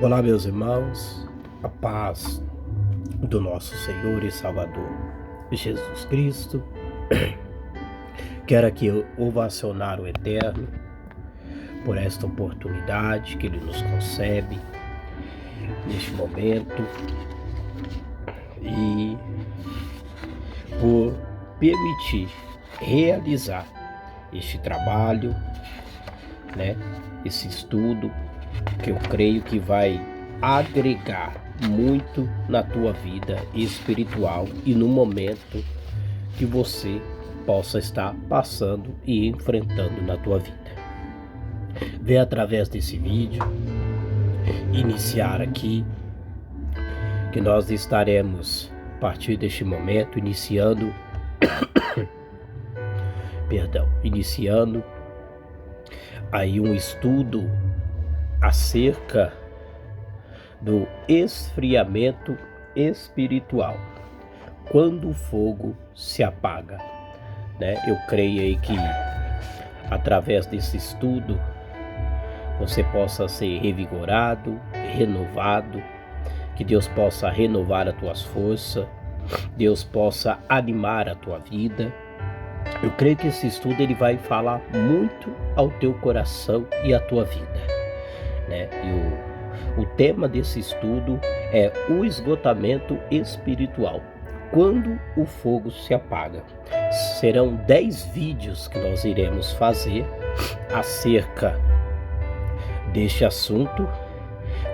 Olá, meus irmãos, a paz do nosso Senhor e Salvador Jesus Cristo. Quero aqui ovacionar o Eterno por esta oportunidade que Ele nos concede neste momento e por permitir realizar este trabalho, esse estudo, que eu creio que vai agregar muito na tua vida espiritual e no momento que você possa estar passando e enfrentando na tua vida. Vê através desse vídeo iniciar aqui que nós estaremos a partir deste momento iniciando aí um estudo acerca do esfriamento espiritual, quando o fogo se apaga, Eu creio aí que através desse estudo você possa ser revigorado, renovado, que Deus possa renovar as tuas forças, Deus possa animar a tua vida. Eu creio que esse estudo ele vai falar muito ao teu coração e à tua vida, E o tema desse estudo é o esgotamento espiritual, quando o fogo se apaga. Serão 10 vídeos que nós iremos fazer acerca deste assunto.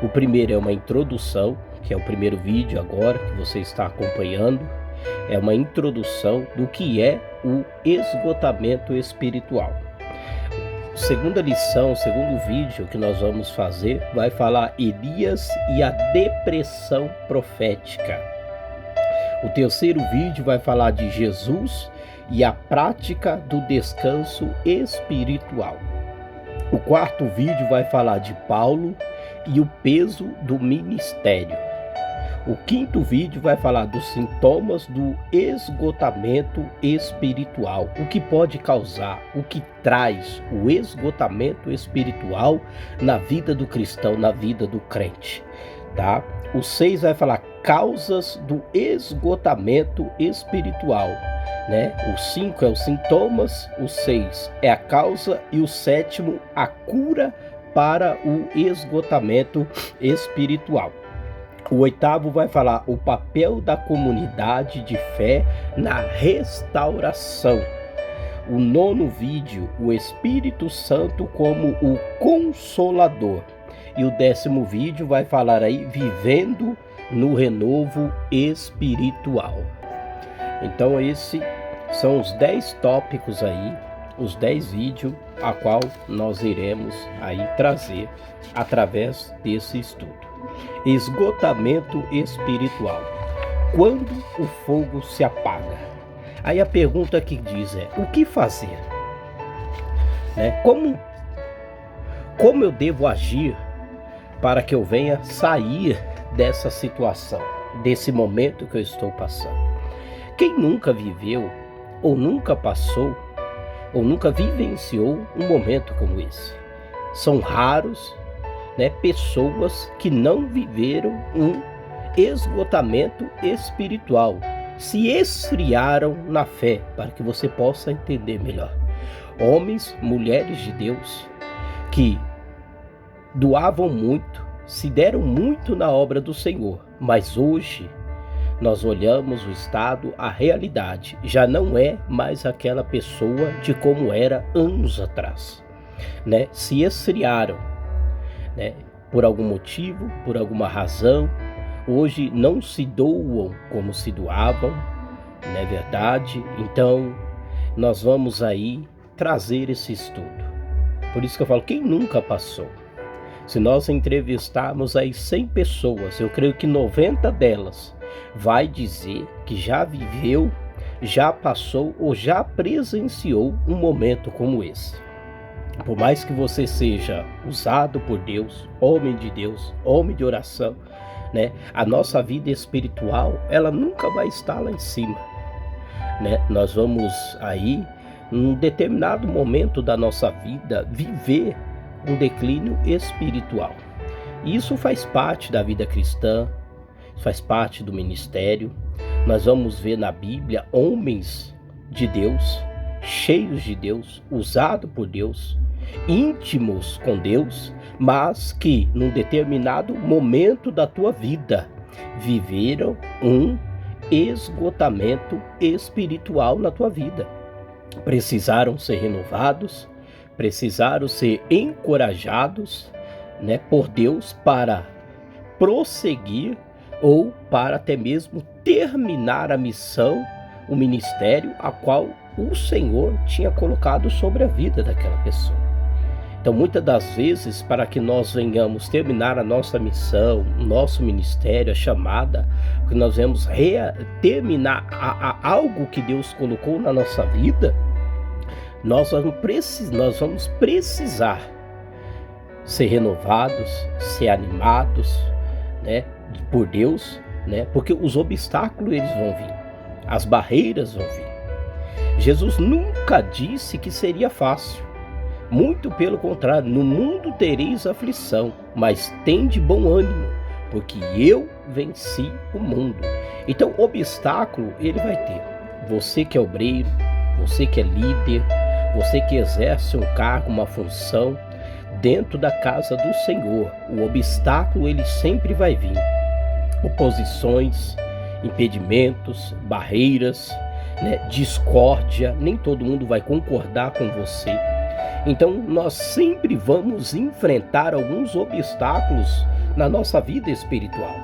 O primeiro é uma introdução, que é o primeiro vídeo agora que você está acompanhando. É uma introdução do que é o esgotamento espiritual. Segunda lição, segundo vídeo que nós vamos fazer, vai falar Elias e a depressão profética. O terceiro vídeo vai falar de Jesus e a prática do descanso espiritual. O quarto vídeo vai falar de Paulo e o peso do ministério. O quinto vídeo vai falar dos sintomas do esgotamento espiritual, o que pode causar, o que traz o esgotamento espiritual na vida do cristão, na vida do crente, O 6 vai falar causas do esgotamento espiritual, O 5 é os sintomas, o 6 é a causa e o 7º a cura para o esgotamento espiritual. O 8º vai falar o papel da comunidade de fé na restauração. O 9º vídeo, o Espírito Santo como o Consolador. E o 10º vídeo vai falar aí vivendo no renovo espiritual. Então esses são os 10 tópicos aí, os 10 vídeos a qual nós iremos aí trazer através desse estudo. Esgotamento espiritual, quando o fogo se apaga. Aí a pergunta que diz é, o que fazer? Como eu devo agir para que eu venha sair dessa situação, desse momento que eu estou passando? Quem nunca viveu, ou nunca passou, ou nunca vivenciou um momento como esse? São raros, pessoas que não viveram um esgotamento espiritual, se esfriaram na fé, para que você possa entender melhor. Homens, mulheres de Deus, que doavam muito, se deram muito na obra do Senhor, mas hoje nós olhamos o estado, a realidade, já não é mais aquela pessoa de como era anos atrás, Se esfriaram, por algum motivo, por alguma razão, hoje não se doam como se doavam, não é verdade? Então, nós vamos aí trazer esse estudo. Por isso que eu falo, quem nunca passou? Se nós entrevistarmos aí 100 pessoas, eu creio que 90 delas vai dizer que já viveu, já passou ou já presenciou um momento como esse. Por mais que você seja usado por Deus, homem de Deus, homem de oração, a nossa vida espiritual, ela nunca vai estar lá em cima, Nós vamos aí, num determinado momento da nossa vida, viver um declínio espiritual. E isso faz parte da vida cristã, faz parte do ministério. Nós vamos ver na Bíblia homens de Deus, cheios de Deus, usados por Deus, íntimos com Deus, mas que num determinado momento da tua vida viveram um esgotamento espiritual na tua vida. Precisaram ser renovados, precisaram ser encorajados, por Deus para prosseguir ou para até mesmo terminar a missão, o ministério a qual o Senhor tinha colocado sobre a vida daquela pessoa. Então, muitas das vezes, para que nós venhamos terminar a nossa missão, o nosso ministério, a chamada, que nós vamos terminar algo que Deus colocou na nossa vida, nós vamos precisar ser renovados, ser animados, por Deus, porque os obstáculos eles vão vir, as barreiras vão vir. Jesus nunca disse que seria fácil. Muito pelo contrário, no mundo tereis aflição, mas tende bom ânimo, porque eu venci o mundo. Então, obstáculo ele vai ter. Você que é obreiro, você que é líder, você que exerce um cargo, uma função dentro da casa do Senhor, o obstáculo ele sempre vai vir. Oposições, impedimentos, barreiras, discórdia, nem todo mundo vai concordar com você. Então, nós sempre vamos enfrentar alguns obstáculos na nossa vida espiritual,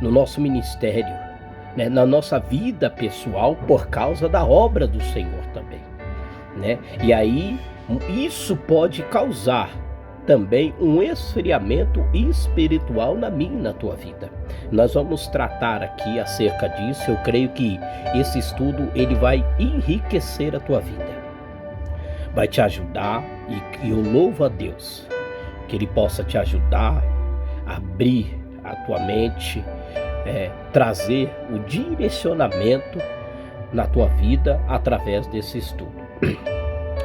no nosso ministério, na nossa vida pessoal, por causa da obra do Senhor também. E aí, isso pode causar também um esfriamento espiritual na minha e na tua vida. Nós vamos tratar aqui acerca disso. Eu creio que esse estudo ele vai enriquecer a tua vida, vai te ajudar, e eu louvo a Deus que Ele possa te ajudar a abrir a tua mente, trazer o direcionamento na tua vida através desse estudo.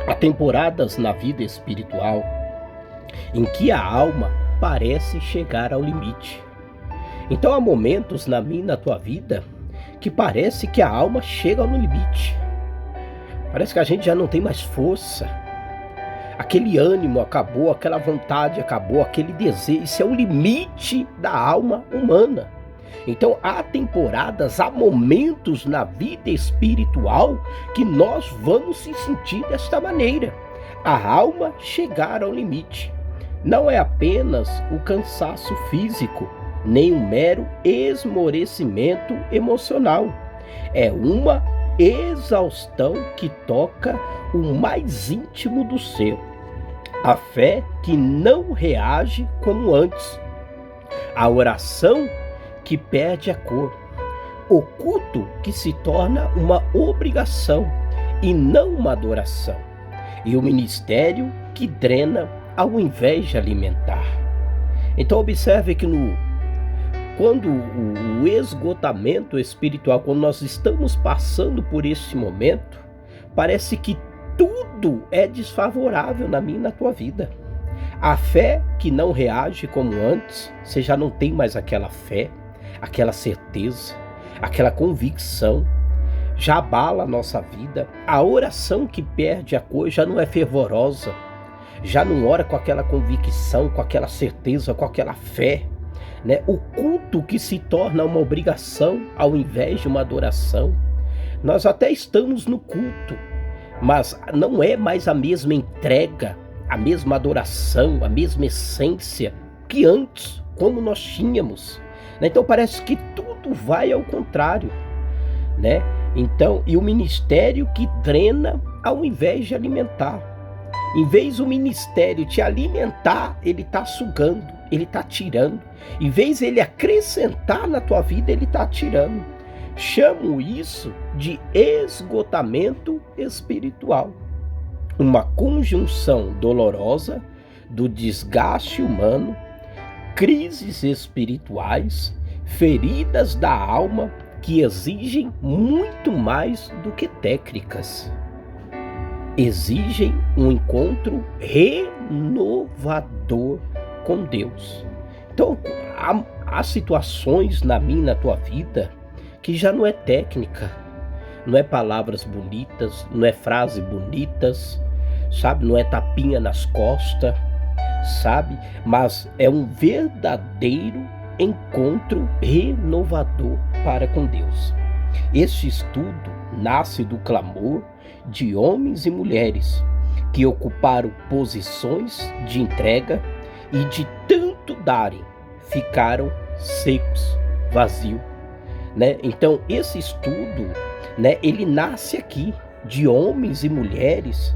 Há temporadas na vida espiritual em que a alma parece chegar ao limite. Então há momentos na minha e na tua vida que parece que a alma chega no limite. Parece que a gente já não tem mais força. Aquele ânimo acabou, aquela vontade acabou, aquele desejo. Isso é o limite da alma humana. Então há temporadas, há momentos na vida espiritual que nós vamos se sentir desta maneira. A alma chegar ao limite. Não é apenas o cansaço físico, nem um mero esmorecimento emocional. É uma exaustão que toca o mais íntimo do ser. A fé que não reage como antes. A oração que perde a cor. O culto que se torna uma obrigação e não uma adoração. E o ministério que drena ao invés de alimentar. Então observe que quando o esgotamento espiritual, quando nós estamos passando por esse momento, parece que tudo é desfavorável na minha e na tua vida. A fé que não reage como antes, você já não tem mais aquela fé, aquela certeza, aquela convicção, já abala a nossa vida. A oração que perde a cor já não é fervorosa, já não ora com aquela convicção, com aquela certeza, com aquela fé. O culto que se torna uma obrigação ao invés de uma adoração. Nós até estamos no culto, mas não é mais a mesma entrega, a mesma adoração, a mesma essência que antes, como nós tínhamos. Então parece que tudo vai ao contrário, Então, e o ministério que drena ao invés de alimentar. Em vez do ministério te alimentar, ele está sugando, ele está tirando. Em vez de ele acrescentar na tua vida, ele está tirando. Chamo isso de esgotamento espiritual. Uma conjunção dolorosa do desgaste humano, crises espirituais, feridas da alma que exigem muito mais do que técnicas. Exigem um encontro renovador com Deus. Então, há situações na minha e na tua vida que já não é técnica, não é palavras bonitas, não é frases bonitas, sabe? Não é tapinha nas costas, sabe? Mas é um verdadeiro encontro renovador para com Deus. Este estudo nasce do clamor de homens e mulheres que ocuparam posições de entrega e de tanto darem, ficaram secos, vazios, né? Então esse estudo, né, ele nasce aqui de homens e mulheres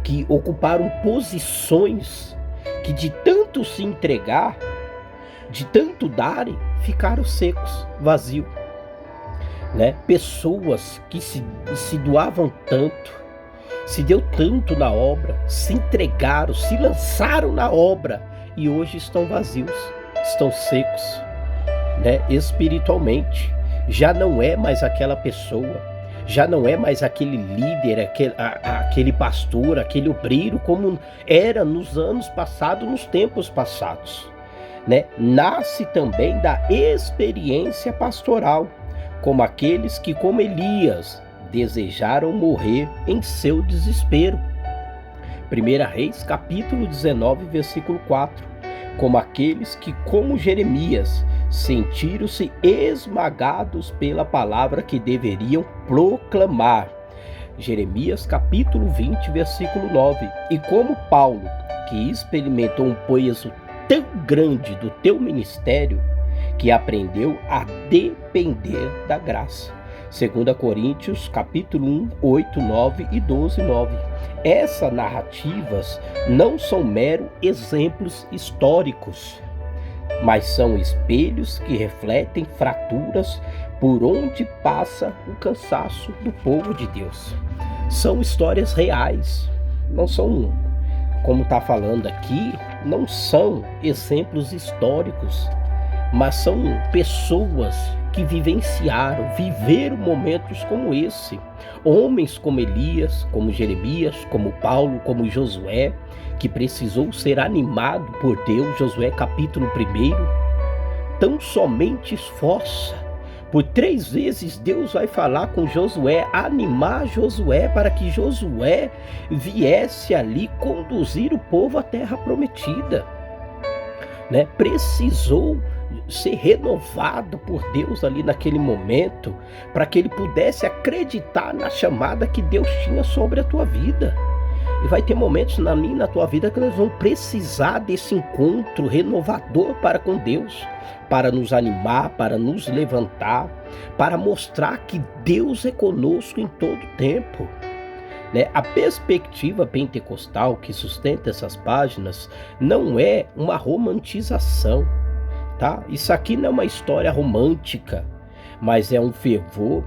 que ocuparam posições que de tanto se entregar, de tanto darem, ficaram secos, vazios, né? Pessoas que se doavam tanto, se deu tanto na obra, se entregaram, se lançaram na obra e hoje estão vazios, estão secos, né? Espiritualmente, já não é mais aquela pessoa, já não é mais aquele líder, aquele pastor, aquele obreiro como era nos anos passados, nos tempos passados, né? Nasce também da experiência pastoral, como aqueles que, como Elias, desejaram morrer em seu desespero. 1 Reis, capítulo 19, versículo 4. Como aqueles que, como Jeremias, sentiram-se esmagados pela palavra que deveriam proclamar. Jeremias, capítulo 20, versículo 9. E como Paulo, que experimentou um peso tão grande do teu ministério, que aprendeu a depender da graça. 2 Coríntios, capítulo 1, 8, 9 e 12, 9. Essas narrativas não são meros exemplos históricos, mas são espelhos que refletem fraturas por onde passa o cansaço do povo de Deus. São histórias reais, não são, como está falando aqui, não são exemplos históricos, mas são pessoas que viveram momentos como esse. Homens como Elias, como Jeremias, como Paulo, como Josué, que precisou ser animado por Deus. Josué capítulo 1. Tão somente esforça. Por 3 vezes Deus vai falar com Josué, animar Josué para que Josué viesse ali conduzir o povo à terra prometida, né? Precisou ser renovado por Deus ali naquele momento, para que ele pudesse acreditar na chamada que Deus tinha sobre a tua vida. E vai ter momentos na minha e na tua vida que nós vamos precisar desse encontro renovador para com Deus, para nos animar, para nos levantar, para mostrar que Deus é conosco em todo tempo, né? A perspectiva pentecostal que sustenta essas páginas não é uma romantização, tá? Isso aqui não é uma história romântica, mas é um fervor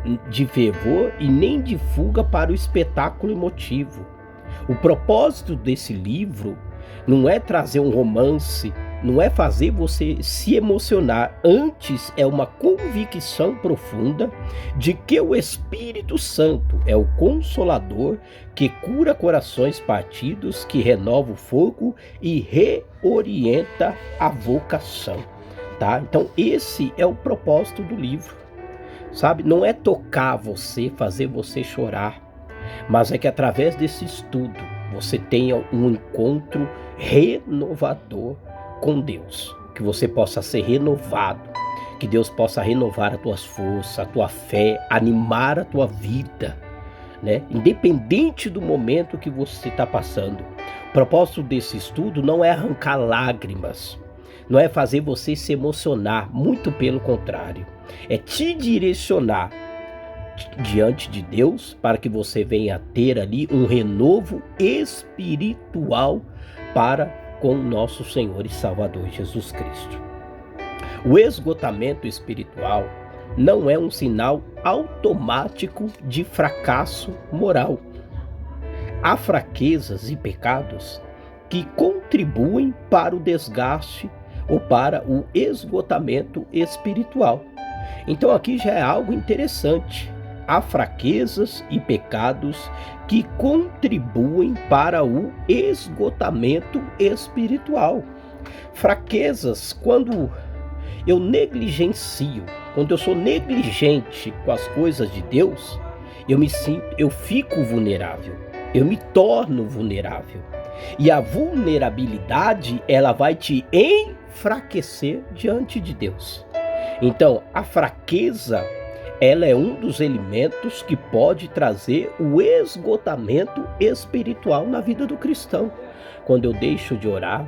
e nem de fuga para o espetáculo emotivo. O propósito desse livro não é trazer um romance, não é fazer você se emocionar, antes é uma convicção profunda de que o Espírito Santo é o Consolador que cura corações partidos, que renova o fogo e reorienta a vocação. Tá? Então esse é o propósito do livro, sabe? Não é tocar você, fazer você chorar, mas é que através desse estudo você tenha um encontro renovador com Deus, que você possa ser renovado, que Deus possa renovar as tuas forças, a tua fé, animar a tua vida, né? Independente do momento que você está passando. O propósito desse estudo não é arrancar lágrimas, não é fazer você se emocionar, muito pelo contrário, é te direcionar diante de Deus para que você venha ter ali um renovo espiritual para com o nosso Senhor e Salvador Jesus Cristo. O esgotamento espiritual não é um sinal automático de fracasso moral. Há fraquezas e pecados que contribuem para o desgaste ou para o esgotamento espiritual. Então aqui já é algo interessante. Há fraquezas e pecados que contribuem para o esgotamento espiritual. Fraquezas, quando eu negligencio, quando eu sou negligente com as coisas de Deus, eu fico vulnerável, eu me torno vulnerável. E a vulnerabilidade, ela vai te enfraquecer diante de Deus. Então, a fraqueza, ela é um dos elementos que pode trazer o esgotamento espiritual na vida do cristão. Quando eu deixo de orar,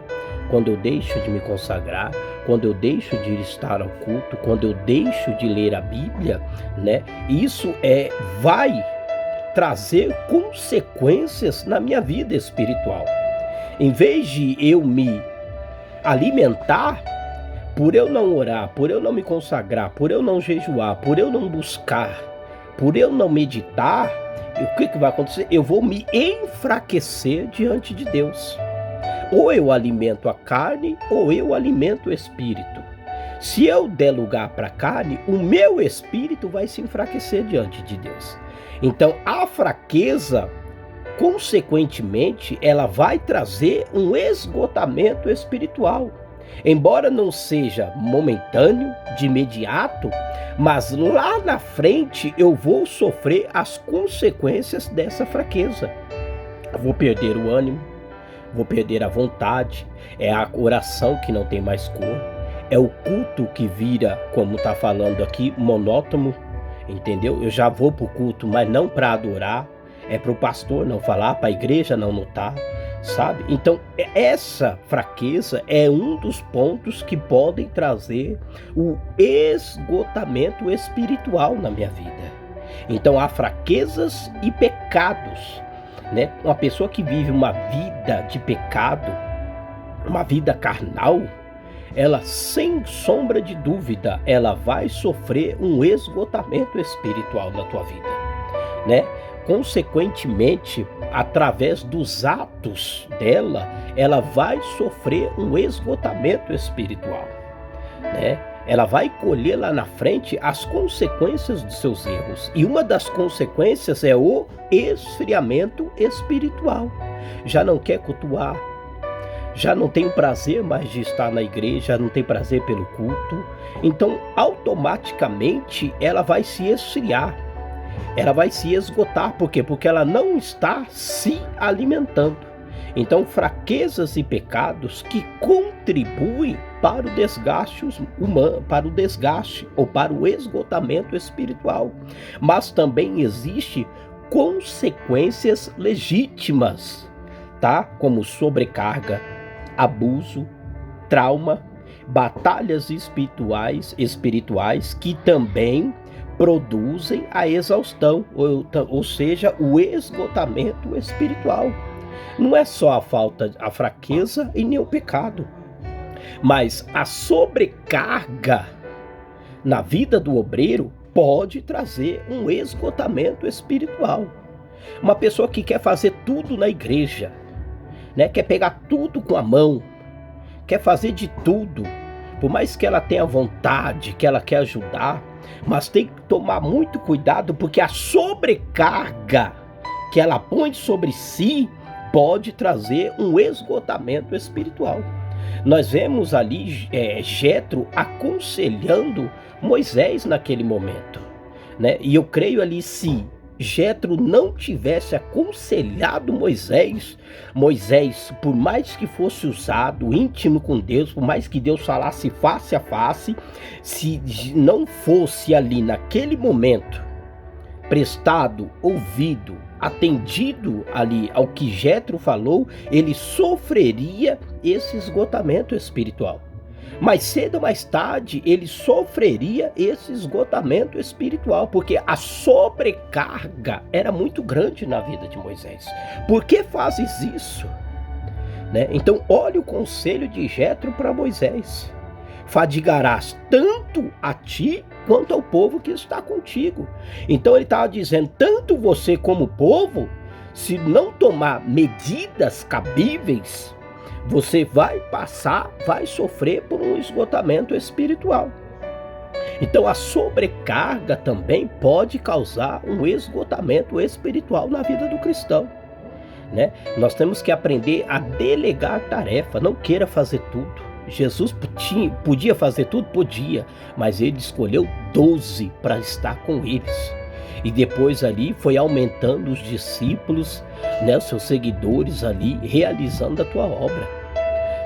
quando eu deixo de me consagrar, quando eu deixo de estar ao culto, quando eu deixo de ler a Bíblia, né? Isso vai trazer consequências na minha vida espiritual. Em vez de eu me alimentar, por eu não orar, por eu não me consagrar, por eu não jejuar, por eu não buscar, por eu não meditar, o que vai acontecer? Eu vou me enfraquecer diante de Deus. Ou eu alimento a carne, ou eu alimento o espírito. Se eu der lugar para a carne, o meu espírito vai se enfraquecer diante de Deus. Então, a fraqueza, consequentemente, ela vai trazer um esgotamento espiritual. Embora não seja momentâneo, de imediato, mas lá na frente eu vou sofrer as consequências dessa fraqueza. Eu vou perder o ânimo, vou perder a vontade, é a oração que não tem mais cor, é o culto que vira, como está falando aqui, monótono, entendeu? Eu já vou para o culto, mas não para adorar, é para o pastor não falar, para a igreja não notar, sabe? Então, essa fraqueza é um dos pontos que podem trazer o esgotamento espiritual na minha vida. Então, há fraquezas e pecados, né? Uma pessoa que vive uma vida de pecado, uma vida carnal, ela, sem sombra de dúvida, ela vai sofrer um esgotamento espiritual na tua vida, né? Consequentemente, através dos atos dela, ela vai sofrer um esgotamento espiritual, né? Ela vai colher lá na frente as consequências dos seus erros. E uma das consequências é o esfriamento espiritual. Já não quer cultuar, já não tem prazer mais de estar na igreja, não tem prazer pelo culto. Então, automaticamente, ela vai se esfriar. Ela vai se esgotar. Por quê? Porque ela não está se alimentando. Então, fraquezas e pecados que contribuem para o desgaste humano, para o desgaste ou para o esgotamento espiritual. Mas também existe consequências legítimas, tá? Como sobrecarga, abuso, trauma, batalhas espirituais que também produzem a exaustão, ou seja, o esgotamento espiritual. Não é só a fraqueza e nem o pecado, mas a sobrecarga na vida do obreiro pode trazer um esgotamento espiritual. Uma pessoa que quer fazer tudo na igreja, né, quer pegar tudo com a mão, quer fazer de tudo, por mais que ela tenha vontade, que ela quer ajudar, mas tem que tomar muito cuidado, porque a sobrecarga que ela põe sobre si pode trazer um esgotamento espiritual. Nós vemos ali Jetro aconselhando Moisés naquele momento, né? E eu creio ali, se Jetro não tivesse aconselhado Moisés, por mais que fosse usado, íntimo com Deus, por mais que Deus falasse face a face, se não fosse ali naquele momento prestado ouvido, atendido ali ao que Jetro falou, ele sofreria esse esgotamento espiritual. Mais cedo ou mais tarde, ele sofreria esse esgotamento espiritual, porque a sobrecarga era muito grande na vida de Moisés. Por que fazes isso? Né? Então, olha o conselho de Jetro para Moisés. Fadigarás tanto a ti quanto ao povo que está contigo. Então ele estava dizendo, tanto você como o povo, se não tomar medidas cabíveis, você vai sofrer por um esgotamento espiritual. Então a sobrecarga também pode causar um esgotamento espiritual na vida do cristão, né? Nós temos que aprender a delegar tarefa, não queira fazer tudo. Jesus podia fazer tudo? Podia, mas ele escolheu 12 para estar com eles. E depois ali foi aumentando os discípulos, né, os seus seguidores ali, realizando a tua obra.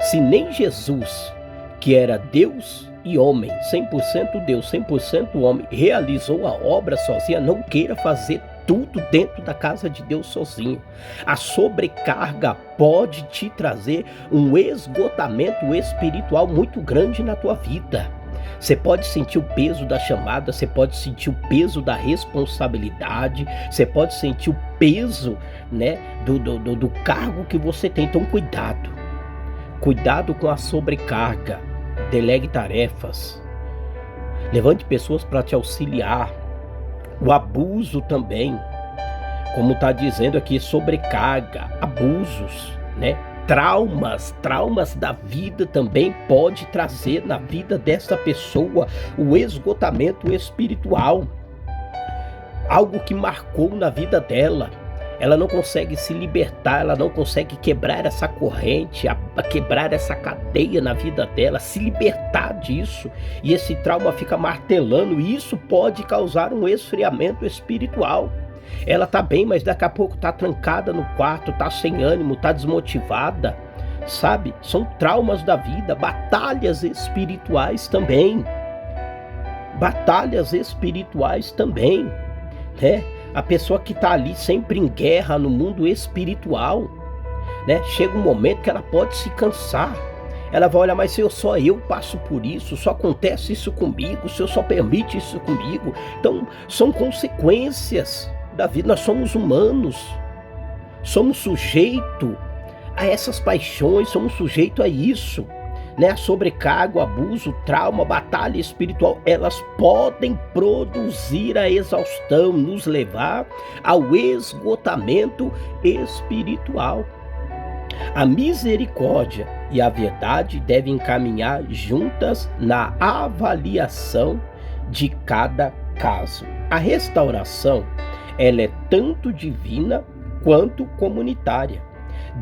Se nem Jesus, que era Deus e homem, 100% Deus, 100% homem, realizou a obra sozinha, não queira fazer tudo dentro da casa de Deus sozinho. A sobrecarga pode te trazer um esgotamento espiritual muito grande na tua vida. Você pode sentir o peso da chamada, você pode sentir o peso da responsabilidade, você pode sentir o peso, né, do cargo que você tem. Então cuidado. Cuidado com a sobrecarga. Delegue tarefas. Levante pessoas para te auxiliar. O abuso também, como está dizendo aqui, sobrecarga, abusos, né? Traumas da vida também pode trazer na vida dessa pessoa o esgotamento espiritual. Algo que marcou na vida dela. Ela não consegue se libertar, ela não consegue quebrar essa corrente, quebrar essa cadeia na vida dela, se libertar disso. E esse trauma fica martelando, e isso pode causar um esfriamento espiritual. Ela tá bem, mas daqui a pouco tá trancada no quarto, tá sem ânimo, tá desmotivada, sabe? São traumas da vida, batalhas espirituais também. Batalhas espirituais também, né? A pessoa que está ali sempre em guerra no mundo espiritual, né? Chega um momento que ela pode se cansar. Ela vai olhar, mas se só eu passo por isso, só acontece isso comigo, o Senhor só permite isso comigo. Então, são consequências da vida. Nós somos humanos, somos sujeitos a essas paixões, somos sujeitos a isso. Né, a sobrecarga, o abuso, o trauma, a batalha espiritual, elas podem produzir a exaustão, nos levar ao esgotamento espiritual. A misericórdia e a verdade devem caminhar juntas na avaliação de cada caso. A restauração, ela é tanto divina quanto comunitária.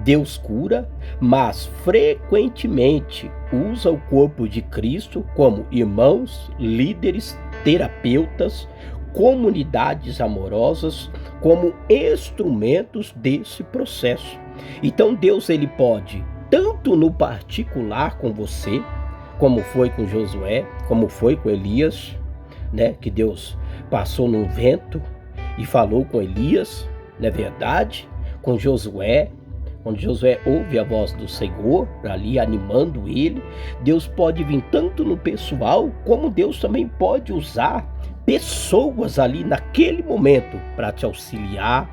Deus cura, mas frequentemente usa o corpo de Cristo como irmãos, líderes, terapeutas, comunidades amorosas, como instrumentos desse processo. Então Deus, ele pode, tanto no particular com você, como foi com Josué, como foi com Elias, né? Que Deus passou num vento e falou com Elias, não é verdade? Com Josué, quando Josué ouve a voz do Senhor ali animando ele, Deus pode vir tanto no pessoal, como Deus também pode usar pessoas ali naquele momento para te auxiliar,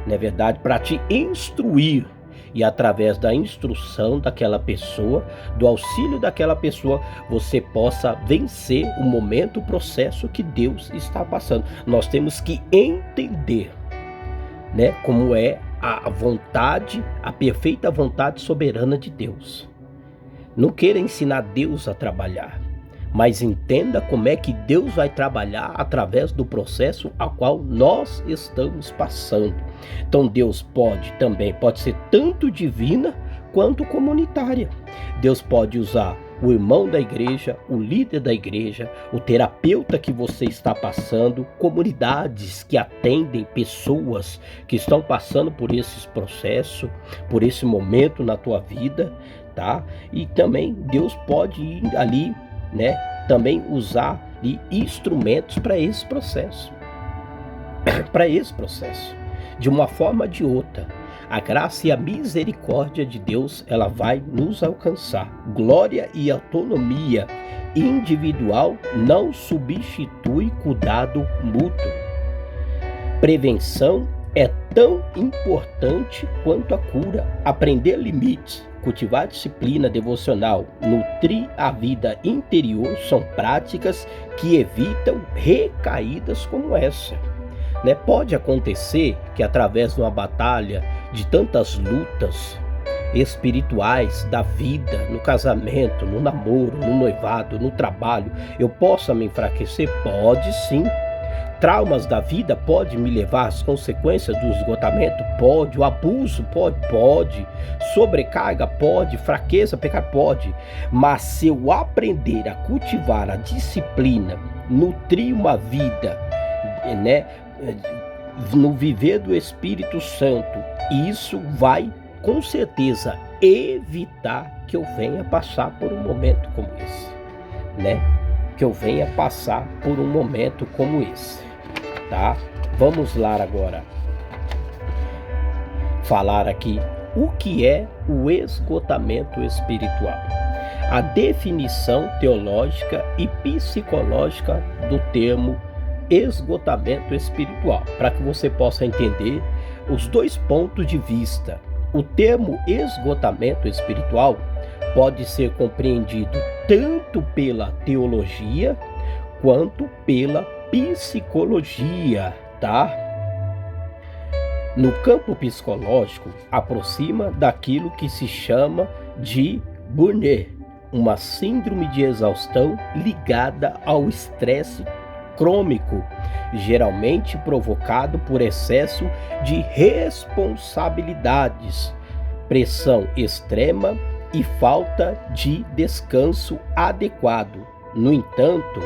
não é verdade? Para te instruir. E através da instrução daquela pessoa, do auxílio daquela pessoa, você possa vencer o momento, o processo que Deus está passando. Nós temos que entender, né, como é a vontade, a perfeita vontade soberana de Deus. Não queira ensinar Deus a trabalhar, mas entenda como é que Deus vai trabalhar através do processo ao qual nós estamos passando. Então Deus pode ser tanto divina quanto comunitária. Deus pode usar o irmão da igreja, o líder da igreja, o terapeuta que você está passando, comunidades que atendem pessoas que estão passando por esses processos, por esse momento na tua vida, tá? E também Deus pode ir ali, né? Também usar instrumentos para esse processo. Para esse processo. De uma forma ou de outra, a graça e a misericórdia de Deus, ela vai nos alcançar. Glória e autonomia individual não substitui cuidado mútuo. Prevenção é tão importante quanto a cura. Aprender limites, cultivar disciplina devocional, nutrir a vida interior são práticas que evitam recaídas como essa. Né? Pode acontecer que através de uma batalha, de tantas lutas espirituais da vida, no casamento, no namoro, no noivado, no trabalho, eu possa me enfraquecer? Pode sim. traumas da vida pode me levar às consequências do esgotamento? Pode. O abuso pode. Sobrecarga pode. Fraqueza, pecado pode. Mas se eu aprender a cultivar a disciplina, nutrir uma vida, né, no viver do Espírito Santo, isso vai com certeza evitar que eu venha passar por um momento como esse, né? Que eu venha passar por um momento como esse, tá? Vamos lá agora falar aqui o que é o esgotamento espiritual. A definição teológica e psicológica do termo esgotamento espiritual, para que você possa entender os dois pontos de vista. O termo esgotamento espiritual pode ser compreendido tanto pela teologia quanto pela psicologia, tá? No campo psicológico, aproxima daquilo que se chama de burnout, uma síndrome de exaustão ligada ao estresse crônico, geralmente provocado por excesso de responsabilidades, pressão extrema e falta de descanso adequado. No entanto,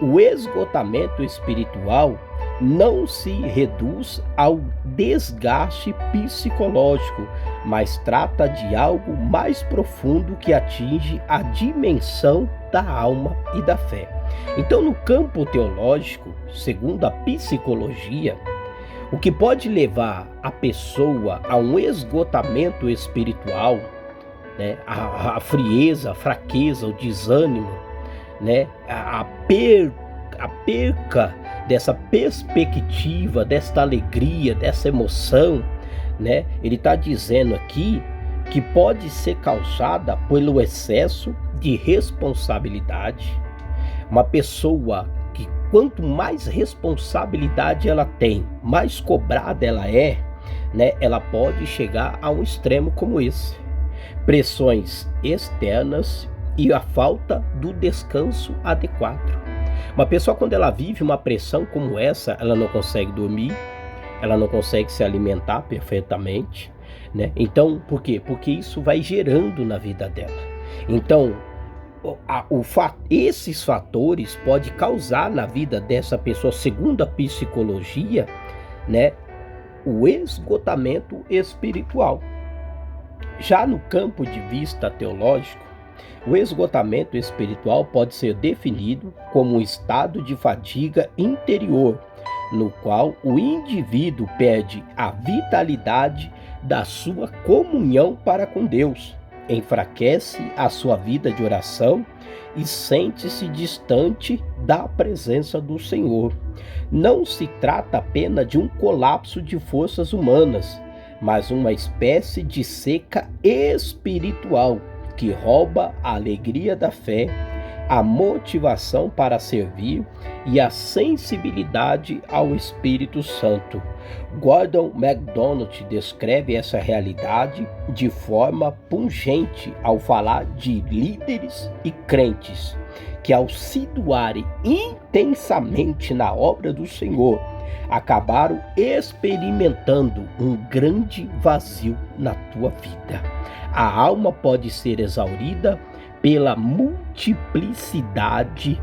o esgotamento espiritual não se reduz ao desgaste psicológico, mas trata de algo mais profundo que atinge a dimensão da alma e da fé. Então, no campo teológico, segundo a psicologia, o que pode levar a pessoa a um esgotamento espiritual, né, a frieza, a fraqueza, o desânimo, né, a perca dessa perspectiva, desta alegria, dessa emoção, né? Ele está dizendo aqui que pode ser causada pelo excesso de responsabilidade. Uma pessoa que quanto mais responsabilidade ela tem, mais cobrada ela é, né? Ela pode chegar a um extremo como esse. Pressões externas e a falta do descanso adequado. Uma pessoa, quando ela vive uma pressão como essa, ela não consegue dormir, ela não consegue se alimentar perfeitamente, né? Então, por quê? Porque isso vai gerando na vida dela. Então, esses fatores podem causar na vida dessa pessoa, segundo a psicologia, né, o esgotamento espiritual. Já no campo de vista teológico, o esgotamento espiritual pode ser definido como um estado de fadiga interior, no qual o indivíduo perde a vitalidade da sua comunhão para com Deus, enfraquece a sua vida de oração e sente-se distante da presença do Senhor. Não se trata apenas de um colapso de forças humanas, mas uma espécie de seca espiritual que rouba a alegria da fé, a motivação para servir e a sensibilidade ao Espírito Santo. Gordon MacDonald descreve essa realidade de forma pungente ao falar de líderes e crentes que, ao se doarem intensamente na obra do Senhor, acabaram experimentando um grande vazio na tua vida. A alma pode ser exaurida pela multiplicidade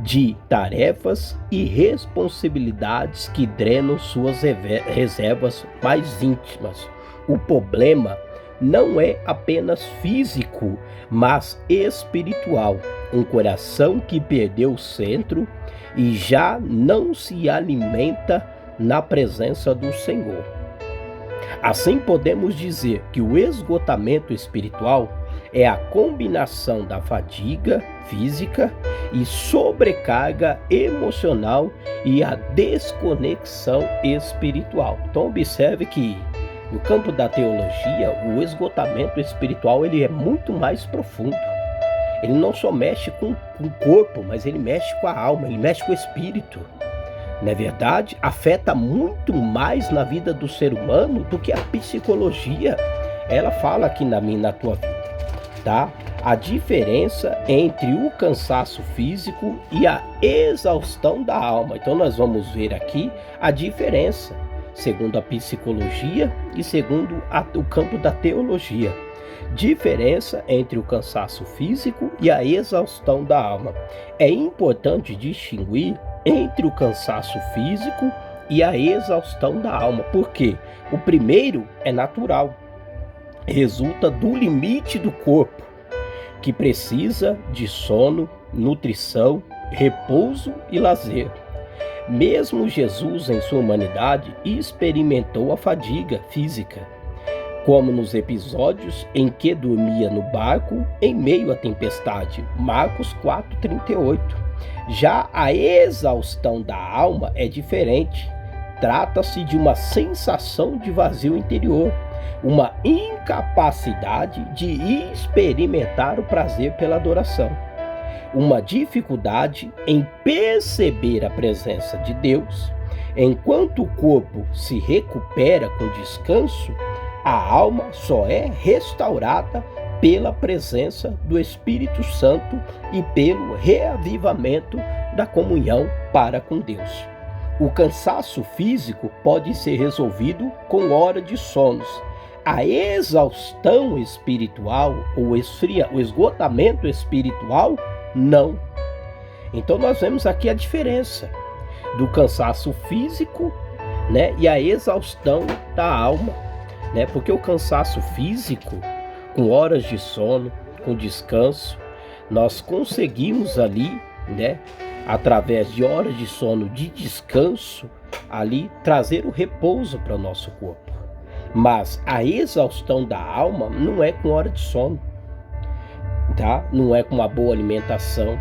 de tarefas e responsabilidades que drenam suas reservas mais íntimas. O problema não é apenas físico, mas espiritual. Um coração que perdeu o centro e já não se alimenta na presença do Senhor. Assim, podemos dizer que o esgotamento espiritual é a combinação da fadiga física e sobrecarga emocional e a desconexão espiritual. Então, observe que no campo da teologia, o esgotamento espiritual ele é muito mais profundo. Ele não só mexe com o corpo, mas ele mexe com a alma, ele mexe com o espírito. Não é verdade? Afeta muito mais na vida do ser humano do que a psicologia. Ela fala aqui na tua vida, tá? a diferença entre o cansaço físico e a exaustão da alma. Então nós vamos ver aqui a diferença, segundo a psicologia e segundo o campo da teologia. Diferença entre o cansaço físico e a exaustão da alma. É importante distinguir entre o cansaço físico e a exaustão da alma. Por quê? O primeiro é natural, resulta do limite do corpo, que precisa de sono, nutrição, repouso e lazer. Mesmo Jesus, em sua humanidade, experimentou a fadiga física, como nos episódios em que dormia no barco em meio à tempestade. Marcos 4,38. Já a exaustão da alma é diferente. Trata-se de uma sensação de vazio interior, uma incapacidade de experimentar o prazer pela adoração, uma dificuldade em perceber a presença de Deus. Enquanto o corpo se recupera com descanso, a alma só é restaurada pela presença do Espírito Santo e pelo reavivamento da comunhão para com Deus. O cansaço físico pode ser resolvido com hora de sonos. A exaustão espiritual, o esgotamento espiritual, não. Então nós vemos aqui a diferença do cansaço físico, né, e a exaustão da alma, né? Porque o cansaço físico, com horas de sono, com descanso, nós conseguimos ali, né, através de horas de sono, de descanso, ali trazer o repouso para o nosso corpo. Mas a exaustão da alma não é com hora de sono, tá? Não é com uma boa alimentação,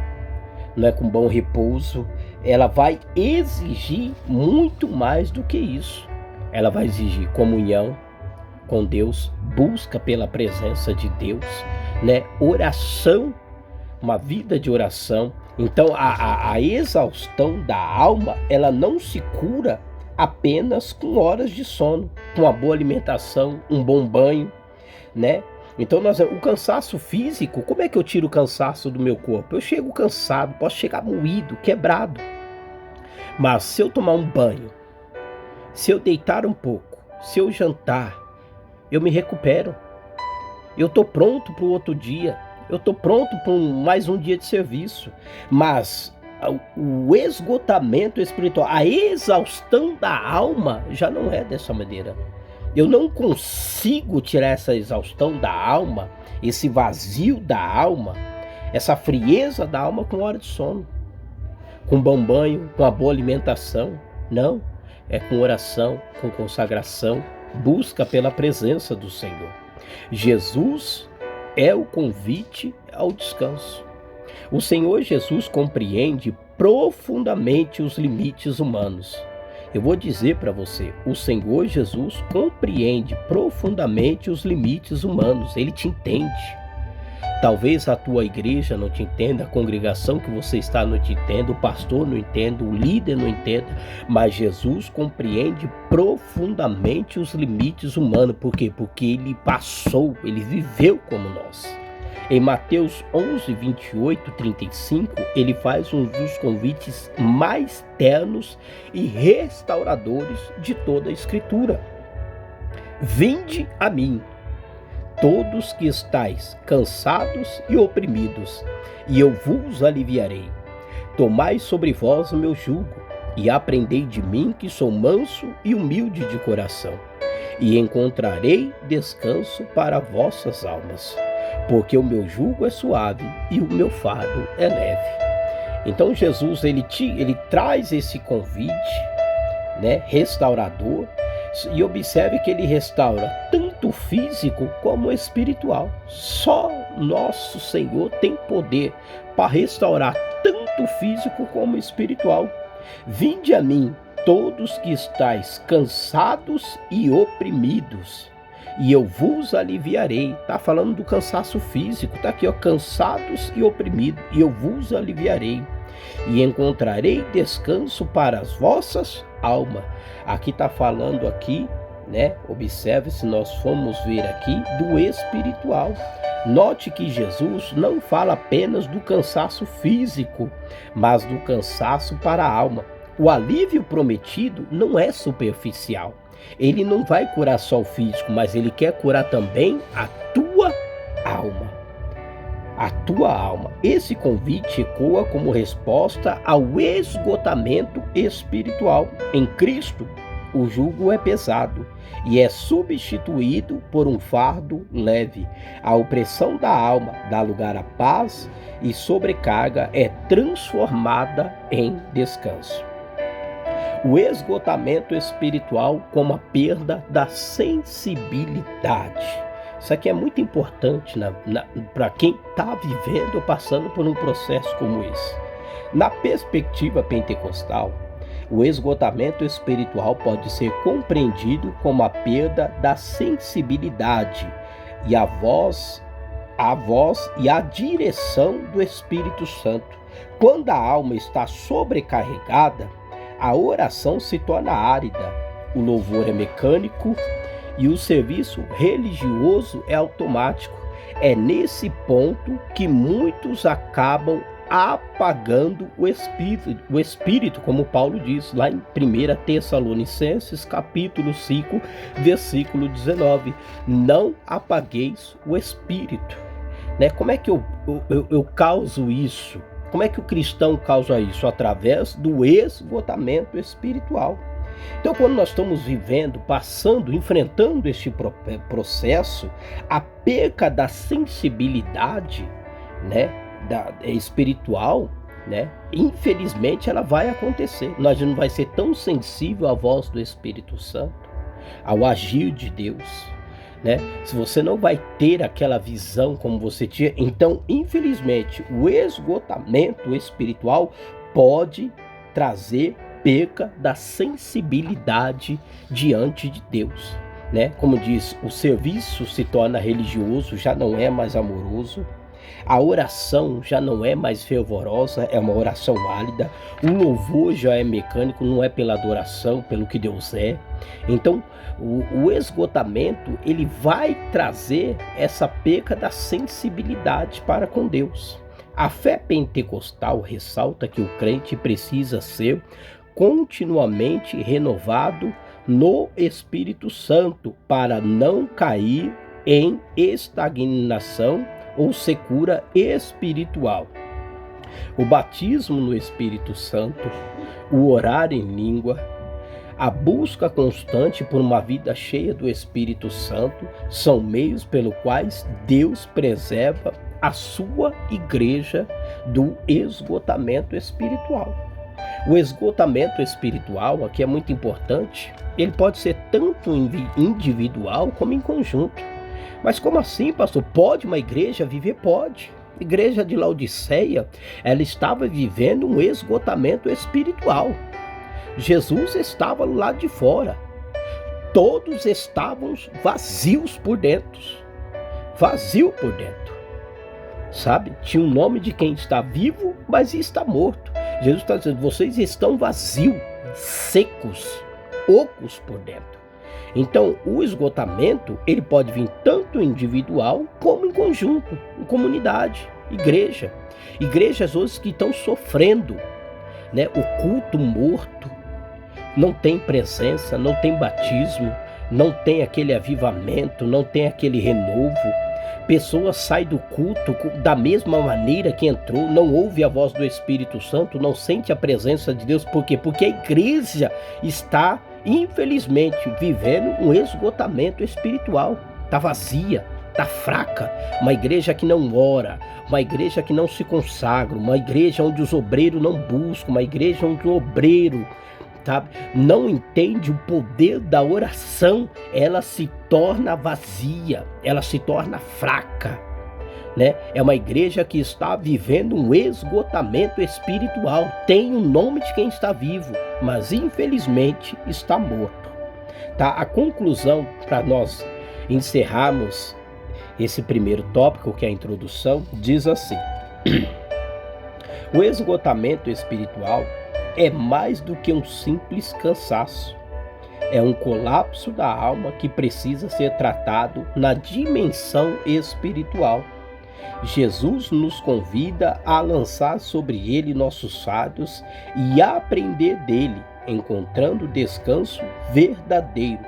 não é com bom repouso. Ela vai exigir muito mais do que isso. Ela vai exigir comunhão com Deus, busca pela presença de Deus, né? Oração, uma vida de oração. Então a exaustão da alma, ela não se cura apenas com horas de sono, com uma boa alimentação, um bom banho, né? Então o cansaço físico, como é que eu tiro o cansaço do meu corpo? Eu chego cansado, posso chegar moído, quebrado. Mas se eu tomar um banho, se eu deitar um pouco, se eu jantar, eu me recupero. Eu estou pronto para o outro dia. Eu estou pronto para mais um dia de serviço. Mas o esgotamento espiritual, a exaustão da alma já não é dessa maneira. Eu não consigo tirar essa exaustão da alma, esse vazio da alma, essa frieza da alma com hora de sono, com bom banho, com uma boa alimentação. Não, é com oração, com consagração, busca pela presença do Senhor. Jesus é o convite ao descanso. O Senhor Jesus compreende profundamente os limites humanos. Eu vou dizer para você, o Senhor Jesus compreende profundamente os limites humanos. Ele te entende. Talvez a tua igreja não te entenda, a congregação que você está não te entenda, o pastor não entenda, o líder não entenda, mas Jesus compreende profundamente os limites humanos. Por quê? Porque ele passou, ele viveu como nós. Em Mateus 11, 28, 35, ele faz um dos convites mais ternos e restauradores de toda a Escritura. Vinde a mim, todos que estáis cansados e oprimidos, e eu vos aliviarei. Tomai sobre vós o meu jugo, e aprendei de mim, que sou manso e humilde de coração, e encontrarei descanso para vossas almas, porque o meu jugo é suave e o meu fardo é leve. Então Jesus, ele traz esse convite, né, restaurador, e observe que ele restaura tanto o físico como o espiritual. Só nosso Senhor tem poder para restaurar tanto o físico como o espiritual. Vinde a mim, todos que estáis cansados e oprimidos, e eu vos aliviarei. Está falando do cansaço físico, está aqui, ó, cansados e oprimidos, e eu vos aliviarei, e encontrarei descanso para as vossas almas. Aqui está falando aqui, né? Observe, se nós formos ver aqui, do espiritual. Note que Jesus não fala apenas do cansaço físico, mas do cansaço para a alma. O alívio prometido não é superficial. Ele não vai curar só o físico, mas ele quer curar também a tua alma. A tua alma. Esse convite ecoa como resposta ao esgotamento espiritual. Em Cristo, o jugo é pesado e é substituído por um fardo leve. A opressão da alma dá lugar à paz e sobrecarga é transformada em descanso. O esgotamento espiritual como a perda da sensibilidade. Isso aqui é muito importante para quem está vivendo ou passando por um processo como esse. Na perspectiva pentecostal, o esgotamento espiritual pode ser compreendido como a perda da sensibilidade e a voz e a direção do Espírito Santo. Quando a alma está sobrecarregada, a oração se torna árida, o louvor é mecânico e o serviço religioso é automático. É nesse ponto que muitos acabam apagando o espírito, como Paulo diz lá em 1 Tessalonicenses, capítulo 5, versículo 19. Não apagueis o espírito. Né? Como é que eu causo isso? Como é que o cristão causa isso? Através do esgotamento espiritual. Então, quando nós estamos vivendo, passando, enfrentando este processo, a perca da sensibilidade, né, espiritual, né, infelizmente ela vai acontecer. Nós não vai ser tão sensível à voz do Espírito Santo, ao agir de Deus, né? Se você não vai ter aquela visão como você tinha, então, infelizmente, o esgotamento espiritual pode trazer perca da sensibilidade diante de Deus, né? Como diz, o serviço se torna religioso, já não é mais amoroso. A oração já não é mais fervorosa, é uma oração válida. O louvor já é mecânico, não é pela adoração, pelo que Deus é. Então, o esgotamento, ele vai trazer essa perca da sensibilidade para com Deus. A fé pentecostal ressalta que o crente precisa ser continuamente renovado no Espírito Santo para não cair em estagnação ou secura espiritual. O batismo no Espírito Santo, o orar em língua, a busca constante por uma vida cheia do Espírito Santo são meios pelos quais Deus preserva a sua igreja do esgotamento espiritual. O esgotamento espiritual, aqui é muito importante, ele pode ser tanto individual como em conjunto. Mas como assim, pastor? Pode uma igreja viver? Pode. A igreja de Laodiceia, ela estava vivendo um esgotamento espiritual. Jesus estava do lado de fora. Todos estavam vazios por dentro. Vazio por dentro. Sabe? Tinha o nome de quem está vivo, mas está morto. Jesus está dizendo, vocês estão vazios, secos, ocos por dentro. Então, o esgotamento, ele pode vir tanto individual como em conjunto, em comunidade, igreja. Igrejas hoje que estão sofrendo, né? O culto morto, não tem presença, não tem batismo, não tem aquele avivamento, não tem aquele renovo. Pessoas saem do culto da mesma maneira que entrou, não ouve a voz do Espírito Santo, não sente a presença de Deus. Por quê? Porque a igreja está, infelizmente, vivendo um esgotamento espiritual. Está vazia, está fraca. Uma igreja que não ora, uma igreja que não se consagra, uma igreja onde os obreiros não buscam, uma igreja onde o obreiro, sabe, não entende o poder da oração, ela se torna vazia, ela se torna fraca, né? É uma igreja que está vivendo um esgotamento espiritual, tem o nome de quem está vivo, mas infelizmente está morto, tá? A conclusão para nós encerrarmos esse primeiro tópico, que é a introdução, diz assim: o esgotamento espiritual é mais do que um simples cansaço. É um colapso da alma que precisa ser tratado na dimensão espiritual. Jesus nos convida a lançar sobre ele nossos fardos e a aprender dele, encontrando descanso verdadeiro.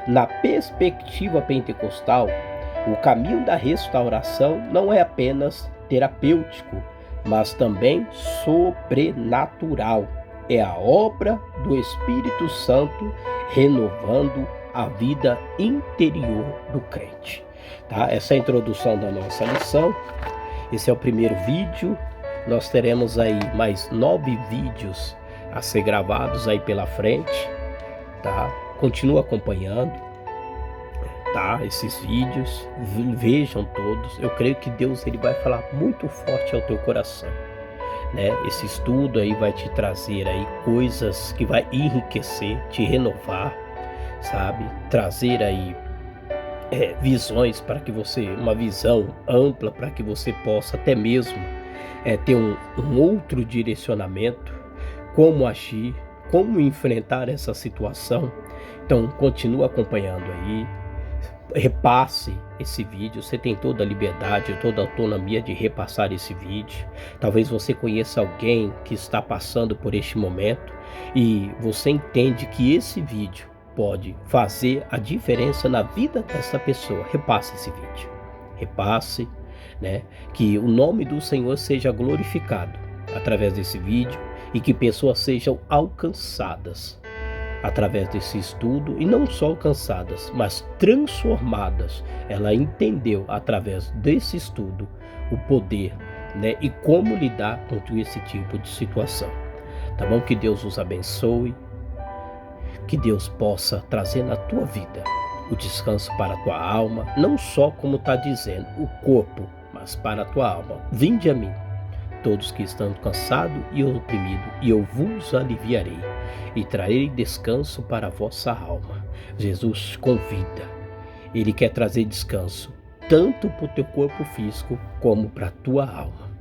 Na perspectiva pentecostal, o caminho da restauração não é apenas terapêutico, mas também sobrenatural. É a obra do Espírito Santo renovando a vida interior do crente. Tá? Essa é a introdução da nossa lição. Esse é o primeiro vídeo. Nós teremos aí mais 9 vídeos a ser gravados aí pela frente. Tá? Continua acompanhando, tá? Esses vídeos, vejam todos. Eu creio que Deus ele vai falar muito forte ao teu coração, né? Esse estudo aí vai te trazer aí coisas que vai enriquecer, te renovar, sabe? Trazer aí visões para que você, uma visão ampla para que você possa até mesmo ter um outro direcionamento, como agir, como enfrentar essa situação. Então continua acompanhando aí, repasse esse vídeo. Você tem toda a liberdade, toda a autonomia de repassar esse vídeo. Talvez você conheça alguém que está passando por este momento e você entende que esse vídeo pode fazer a diferença na vida dessa pessoa. Repasse esse vídeo, repasse, né? Que o nome do Senhor seja glorificado através desse vídeo e que pessoas sejam alcançadas através desse estudo, e não só alcançadas, mas transformadas. Ela entendeu através desse estudo o poder, né, e como lidar com esse tipo de situação. Tá bom? Que Deus os abençoe, que Deus possa trazer na tua vida o descanso para a tua alma, não só como está dizendo, o corpo, mas para a tua alma. Vinde a mim, todos que estão cansados e oprimidos, e eu vos aliviarei, e trarei descanso para a vossa alma. Jesus te convida, ele quer trazer descanso, tanto para o teu corpo físico, como para a tua alma.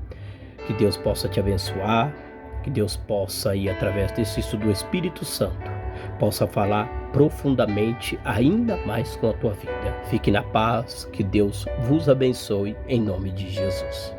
Que Deus possa te abençoar, que Deus possa ir através desse estudo do Espírito Santo, possa falar profundamente ainda mais com a tua vida. Fique na paz, que Deus vos abençoe, em nome de Jesus.